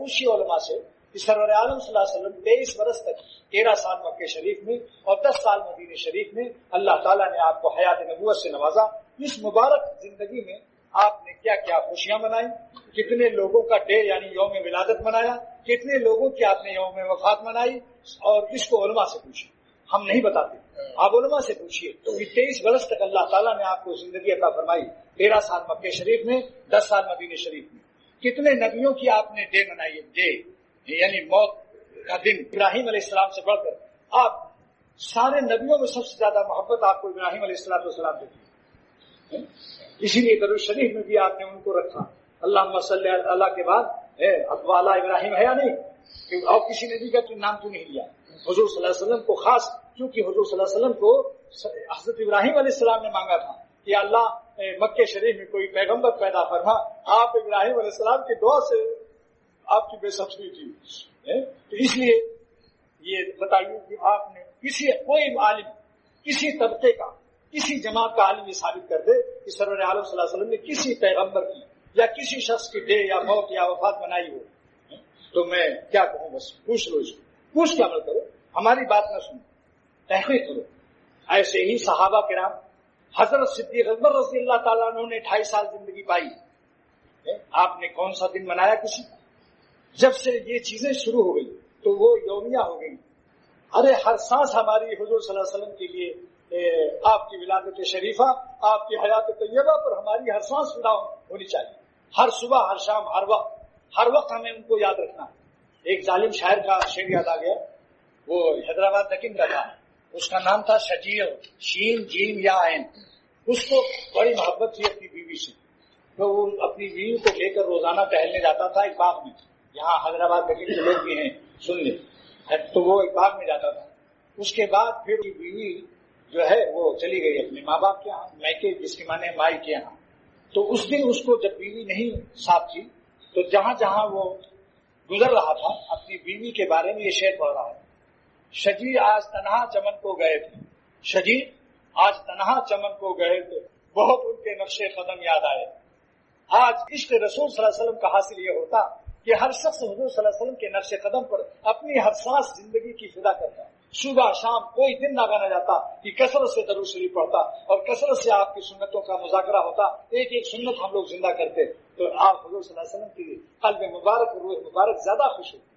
پوچھیے علماء سے کہ سرور عالم صلی اللہ علیہ وسلم 23 برس تک 13 سال مکہ شریف میں اور 10 سال مدینہ شریف میں اللہ تعالیٰ نے آپ کو حیات نبوت سے نوازا. اس مبارک زندگی میں آپ نے کیا کیا خوشیاں منائی, کتنے لوگوں کا ڈے یعنی یوم ولادت منایا, کتنے لوگوں کی آپ نے یوم وفات منائی, اور اس کو علماء سے پوچھیے, ہم نہیں بتاتے, آپ علماء سے پوچھیے. تو 23 برس تک اللہ تعالیٰ نے آپ کو زندگی عطا فرمائی, 13 سال مکہ شریف میں, 10 سال مدینہ شریف میں. کتنے نبیوں کی آپ نے ڈے منائی ہے, ڈے یعنی موت کا دن. ابراہیم علیہ السلام سے بڑھ کر آپ سارے نبیوں میں سب سے زیادہ محبت آپ کو ابراہیم علیہ السلام دیتی ہے, اسی لیے درود شریف میں بھی آپ نے ان کو رکھا. اللہم صلی اللہ کے بعد والا ابراہیم ہے یا نہیں, اور کسی نبی کا نام کیوں نہیں لیا؟ حضور صلی اللہ علیہ وسلم کو خاص, کیونکہ حضور صلی اللہ علیہ وسلم کو حضرت ابراہیم علیہ السلام نے مانگا تھا کہ اللہ مکہ شریف میں کوئی پیغمبر پیدا فرما. آپ ابراہیم علیہ السلام کی دعا سے آپ کی بے سبری تھی. تو اس لیے یہ بتائیے کہ آپ نے کوئی عالم, کسی طبقے کا, کسی جماعت کا عالم یہ ثابت کر دے کہ سرور عالم صلی اللہ علیہ وسلم نے کسی پیغمبر کی یا کسی شخص کی ڈے یا موت یا وفات منائی ہو, تو میں کیا کہوں, بس پوچھ لو, اس کو پوچھ کے عمل کرو, ہماری بات نہ سنو, تحقیق کرو. ایسے ہی صحابہ کرام, حضرت صدیق اکبر رضی اللہ تعالیٰ عنہ نے 2.5 سال زندگی پائی, آپ نے کون سا دن منایا کسی؟ جب سے یہ چیزیں شروع ہو گئی تو وہ یومیہ ہو گئی. ارے ہر سانس ہماری حضور صلی اللہ علیہ وسلم کے لیے, آپ کی ولادت شریفہ, آپ کی حیات طیبہ پر ہماری ہر سانس فدا ہونی چاہیے. ہر صبح, ہر شام, ہر وقت ہمیں ان کو یاد رکھنا ہے. ایک ظالم شاعر کا شعر یاد آ گیا, وہ حیدرآباد دکن کا تھا, اس کا نام تھا شجیع, شین جیم یا عین. اس کو بڑی محبت تھی اپنی بیوی سے, تو وہ اپنی بیوی کو لے کر روزانہ ٹہلنے جاتا تھا ایک باغ میں. یہاں حیدرآباد دکن کے لوگ بھی ہیں, سن لیں. تو وہ ایک باغ میں جاتا تھا. اس کے بعد پھر بیوی جو ہے وہ چلی گئی اپنے ماں باپ کے یہاں, میکے جس کے معنی مائی کے یہاں. تو اس دن اس کو جب بیوی نہیں ساتھ تھی تو جہاں جہاں وہ گزر رہا تھا اپنی بیوی کے بارے میں یہ شعر پڑھ رہا ہے. شجیع آج تنہا چمن کو گئے تھے, شجیع آج تنہا چمن کو گئے تھے, بہت ان کے نقش قدم یاد آئے. آج عشق رسول صلی اللہ علیہ وسلم کا حاصل یہ ہوتا کہ ہر شخص حضور صلی اللہ علیہ وسلم کے نقش قدم پر اپنی ہر سانس زندگی کی فدا کرتا. صبح شام کوئی دن نہ گنا جاتا کہ کثرت سے درود شریف پڑھتا اور کثرت سے آپ کی سنتوں کا مذاکرہ ہوتا, ایک ایک سنت ہم لوگ زندہ کرتے. تو آپ حضور صلی اللہ علیہ وسلم کی قلب مبارک, روح مبارک زیادہ خوش ہوتے.